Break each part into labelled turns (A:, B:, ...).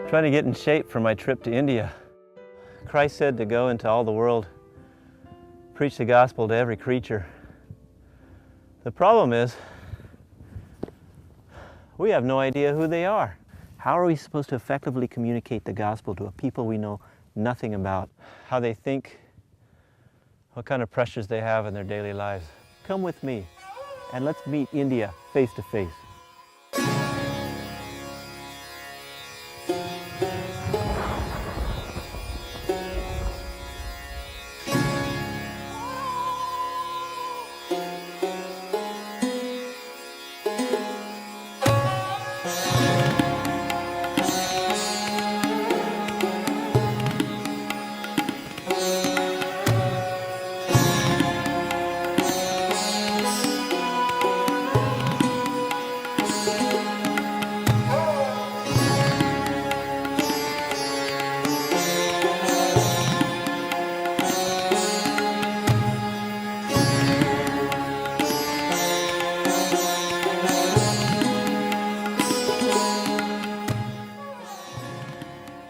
A: Trying to get in shape for my trip to India. Christ said to go into all the world, preach the gospel to every creature. The problem is, we have no idea who they are. How are we supposed to effectively communicate the gospel to a people we know nothing about? How they think, what kind of pressures they have in their daily lives. Come with me and let's meet India face to face.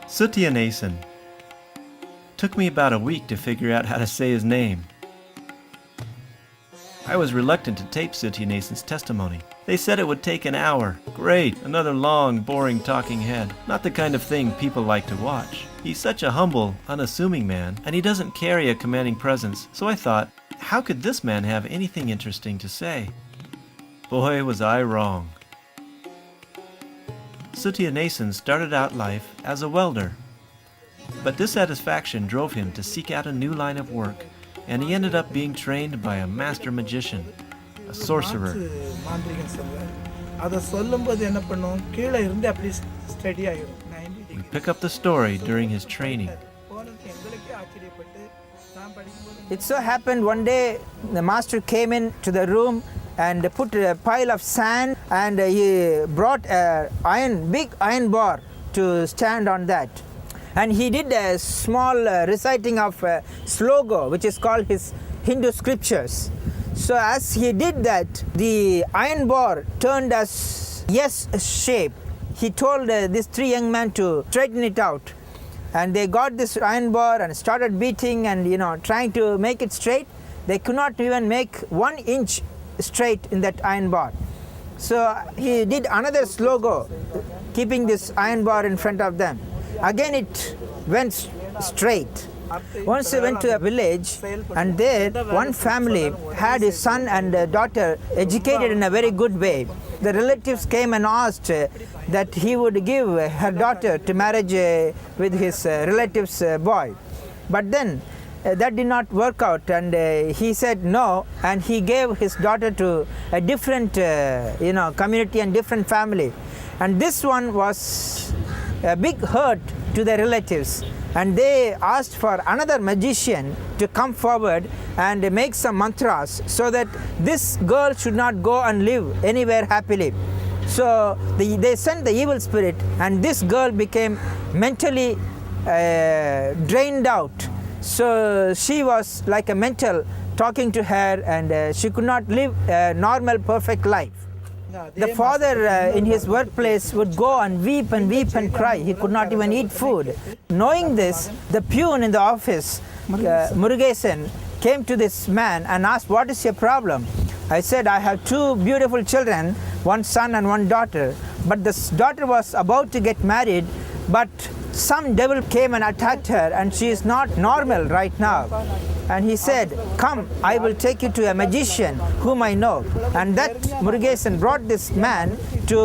A: Sutianacin. Took me about a week to figure out how to say his name. I was reluctant to tape Sutianacin's testimony. They said it would take an hour. Great, another long, boring talking head. Not the kind of thing people like to watch. He's such a humble, unassuming man, and he doesn't carry a commanding presence, so I thought, how could this man have anything interesting to say? Boy, was I wrong. Sutianacin started out life as a welder, but dissatisfaction drove him to seek out a new line of work, and he ended up being trained by a master magician, a sorcerer. We pick up the story during his training.
B: It so happened one day the master came into the room and put a pile of sand, and he brought a big iron bar to stand on that. And he did a small reciting of a slogan, which is called his Hindu scriptures. So as he did that, the iron bar turned as S shape. He told these three young men to straighten it out. And they got this iron bar and started beating and trying to make it straight. They could not even make 1 inch straight in that iron bar. So he did another slogan, keeping this iron bar in front of them. Again it went straight. Once he went to a village, and there one family had his son and daughter educated in a very good way. The relatives came and asked that he would give her daughter to marriage with his relative's boy. But then that did not work out, and he said no, and he gave his daughter to a different community and different family. And this one was a big hurt to the relatives, and they asked for another magician to come forward and make some mantras so that this girl should not go and live anywhere happily. So they sent the evil spirit, and this girl became mentally drained out. So she was like a mental talking to her, and she could not live a normal, perfect life. The father in his workplace would go and weep and cry. He could not even eat food. Knowing this, the peon in the office, Murugesan, came to this man and asked, "What is your problem?" I said, "I have 2 beautiful children, one son and one daughter. But this daughter was about to get married, but some devil came and attacked her, and she is not normal right now." And he said, "Come, I will take you to a magician whom I know." And that Murugesan brought this man to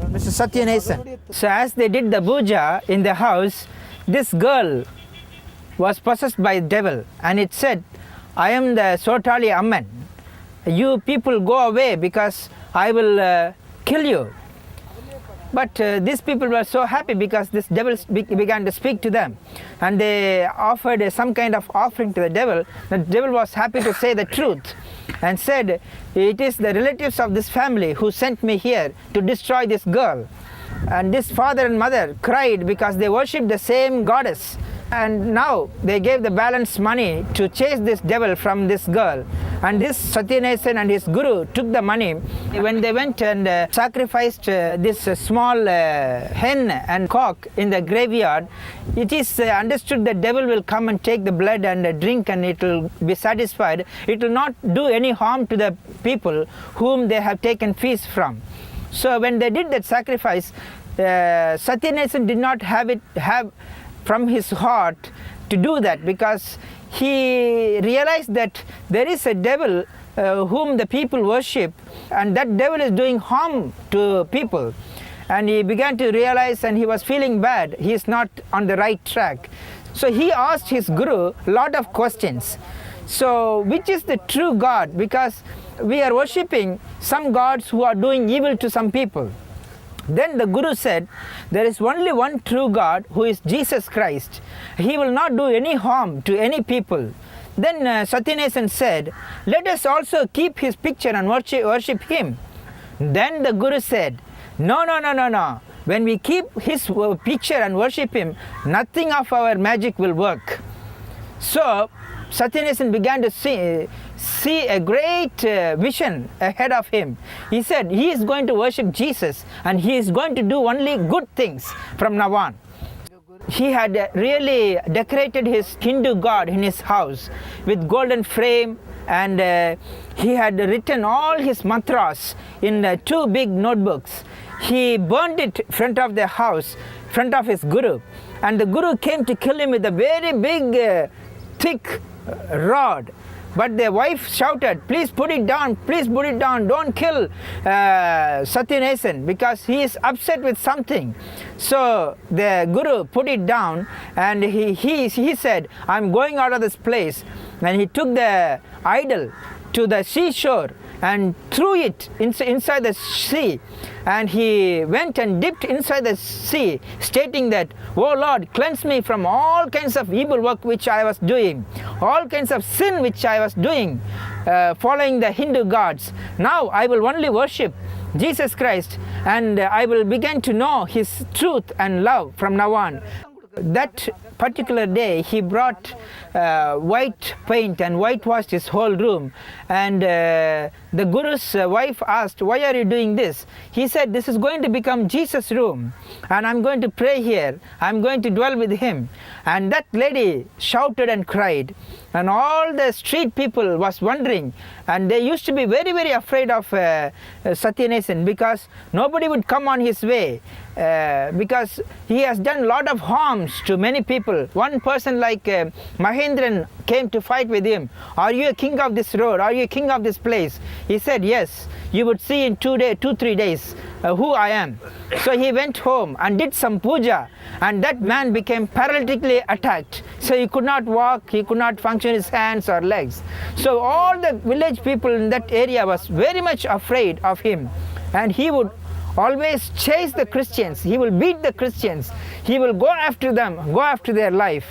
B: Mr. Sutianacin. So as they did the puja in the house, this girl was possessed by the devil, and it said, "I am the Sotali Amman. You people go away because I will kill you." But these people were so happy because this devil began to speak to them, and they offered some kind of offering to the devil. The devil was happy to say the truth and said, "It is the relatives of this family who sent me here to destroy this girl." And this father and mother cried because they worshipped the same goddess, And now they gave the balance money to chase this devil from this girl. And this Sutianacin and his guru took the money. When they went and sacrificed this small hen and cock in the graveyard, it is understood the devil will come and take the blood and drink, and it will be satisfied. It will not do any harm to the people whom they have taken feast from. So when they did that sacrifice, Sutianacin did not have from his heart to do that, because he realized that there is a devil whom the people worship, and that devil is doing harm to people. And he began to realize, and he was feeling bad, he is not on the right track. So he asked his guru a lot of questions. So which is the true God? Because we are worshipping some gods who are doing evil to some people. Then the guru said, there is only one true God, who is Jesus Christ. He will not do any harm to any people. Then Sutianacin said, let us also keep his picture and worship him. Then the guru said, no. When we keep his picture and worship him, nothing of our magic will work. So Sutianacin began to see a great vision ahead of him. He said he is going to worship Jesus, and he is going to do only good things from now on. He had really decorated his Hindu god in his house with golden frame, and he had written all his mantras in 2 big notebooks. He burned it in front of the house, in front of his guru, and the guru came to kill him with a very big thick rod. But the wife shouted, please put it down, don't kill Sutianacin, because he is upset with something. So the guru put it down, and he said, I'm going out of this place. And he took the idol to the seashore and threw it inside the sea. And he went and dipped inside the sea, stating that, oh Lord, cleanse me from all kinds of evil work which I was doing, all kinds of sin which I was doing, following the Hindu gods. Now I will only worship Jesus Christ, and I will begin to know his truth and love from now on. That particular day, he brought white paint and whitewashed his whole room. And the guru's wife asked, why are you doing this? He said, this is going to become Jesus' room, and I'm going to pray here. I'm going to dwell with him. And that lady shouted and cried. And all the street people was wondering, and they used to be very, very afraid of Sutianacin, because nobody would come on his way, because he has done a lot of harms to many people. One person like Mahendran came to fight with him. Are you a king of this road? Are you a king of this place? He said, yes, you would see in 2-3 days who I am. So he went home and did some puja, and that man became paralytically attacked. So he could not walk, he could not function his hands or legs. So all the village people in that area was very much afraid of him, and he would always chase the Christians. He will beat the Christians. He will go after them, go after their life.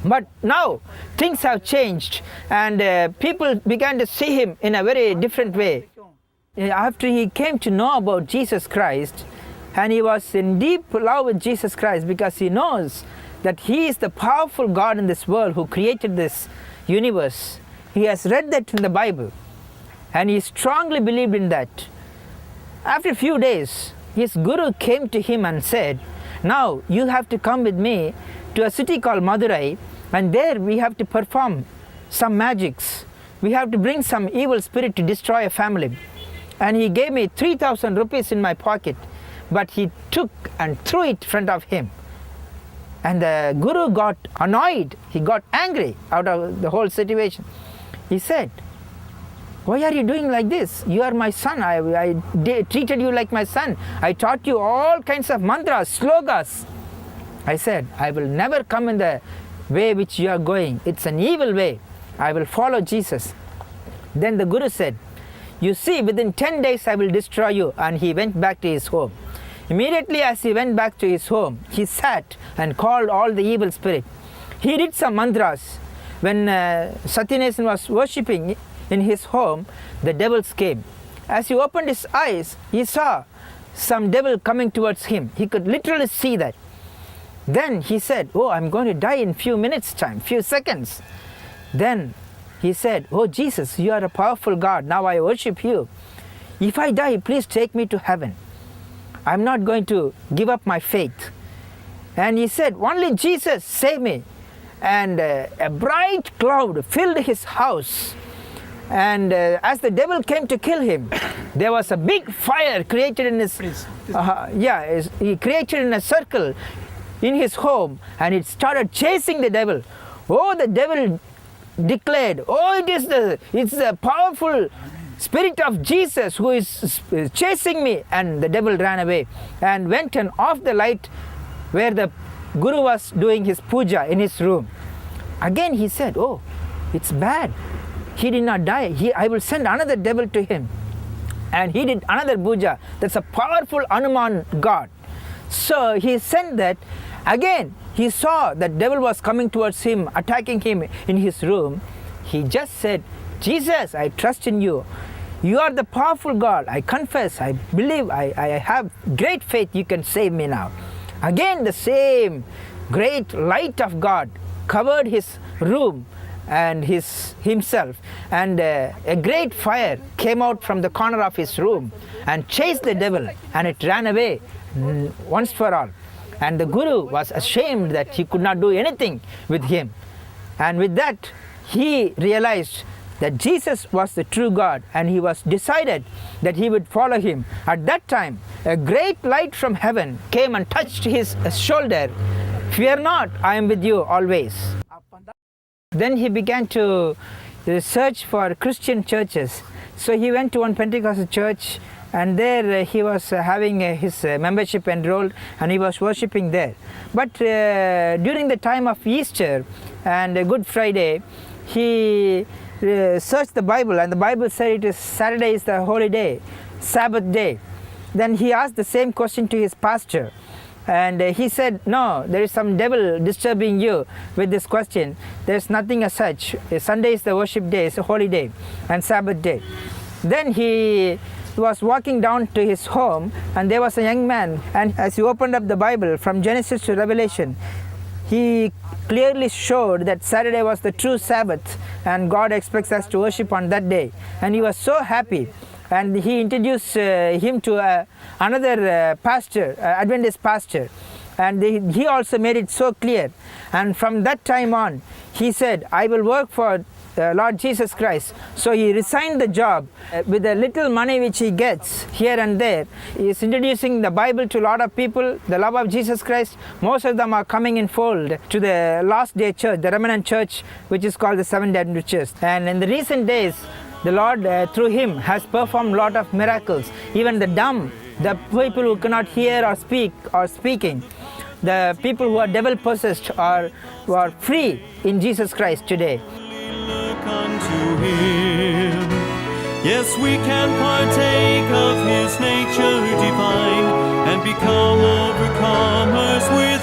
B: But now things have changed, and people began to see him in a very different way. After he came to know about Jesus Christ, and he was in deep love with Jesus Christ, because he knows that he is the powerful God in this world who created this universe. He has read that in the Bible, and he strongly believed in that. After a few days, his guru came to him and said, now you have to come with me to a city called Madurai, and there we have to perform some magics. We have to bring some evil spirit to destroy a family. And he gave me 3,000 rupees in my pocket, but he took and threw it in front of him. And the guru got annoyed. He got angry out of the whole situation. He said, why are you doing like this? You are my son. I treated you like my son. I taught you all kinds of mantras, slogas. I said, I will never come in the way which you are going. It's an evil way. I will follow Jesus. Then the guru said, you see, within 10 days I will destroy you. And he went back to his home. Immediately as he went back to his home, he sat and called all the evil spirit. He did some mantras. When Sutianacin was worshipping in his home, the devils came. As he opened his eyes, he saw some devil coming towards him. He could literally see that. Then he said, oh, I'm going to die in few minutes time, few seconds. Then he said, oh Jesus, you are a powerful God. Now I worship you. If I die, please take me to heaven. I'm not going to give up my faith. And he said, only Jesus save me. And a bright cloud filled his house. And as the devil came to kill him, there was a big fire created in his, he created in a circle in his home, and it started chasing the devil. Oh, the devil declared, oh, it's the powerful Spirit of Jesus who is chasing me. And the devil ran away and went and off the light where the Guru was doing his puja in his room. Again he said, oh, it's bad. He did not die. I will send another devil to him. And he did another puja. That's a powerful Hanuman god. So he sent that. Again, he saw that devil was coming towards him, attacking him in his room. He just said, Jesus, I trust in you. You are the powerful God. I confess, I believe, I have great faith. You can save me now. Again, the same great light of God covered his room and himself, and a great fire came out from the corner of his room and chased the devil, and it ran away once for all. And the Guru was ashamed that he could not do anything with him. And with that, he realized that Jesus was the true God, and he was decided that he would follow him. At that time, a great light from heaven came and touched his shoulder. Fear not, I am with you always. Then he began to search for Christian churches. So he went to one Pentecostal church, and there he was having his membership enrolled, and he was worshipping there. But during the time of Easter and Good Friday, he searched the Bible, and the Bible said Saturday is the holy day, Sabbath day. Then he asked the same question to his pastor, and he said, no, there is some devil disturbing you with this question. There's nothing as such. Sunday is the worship day, it's a holy day, and Sabbath day. Then he was walking down to his home, and there was a young man, and as he opened up the Bible from Genesis to Revelation, he clearly showed that Saturday was the true Sabbath, and God expects us to worship on that day. And he was so happy, and he introduced him to another pastor, Adventist pastor, and he also made it so clear. And from that time on, he said, I will work for Lord Jesus Christ. So he resigned the job. With the little money which he gets here and there, he is introducing the Bible to a lot of people, the love of Jesus Christ. Most of them are coming in fold to the last day church, the remnant church, which is called the Seventh-day Adventist Church. And in the recent days, the Lord through him has performed a lot of miracles. Even the dumb, the people who cannot hear or speak or speaking, the people who are devil possessed who are free in Jesus Christ today.
C: Unto him. Yes, we can partake of his nature divine and become overcomers with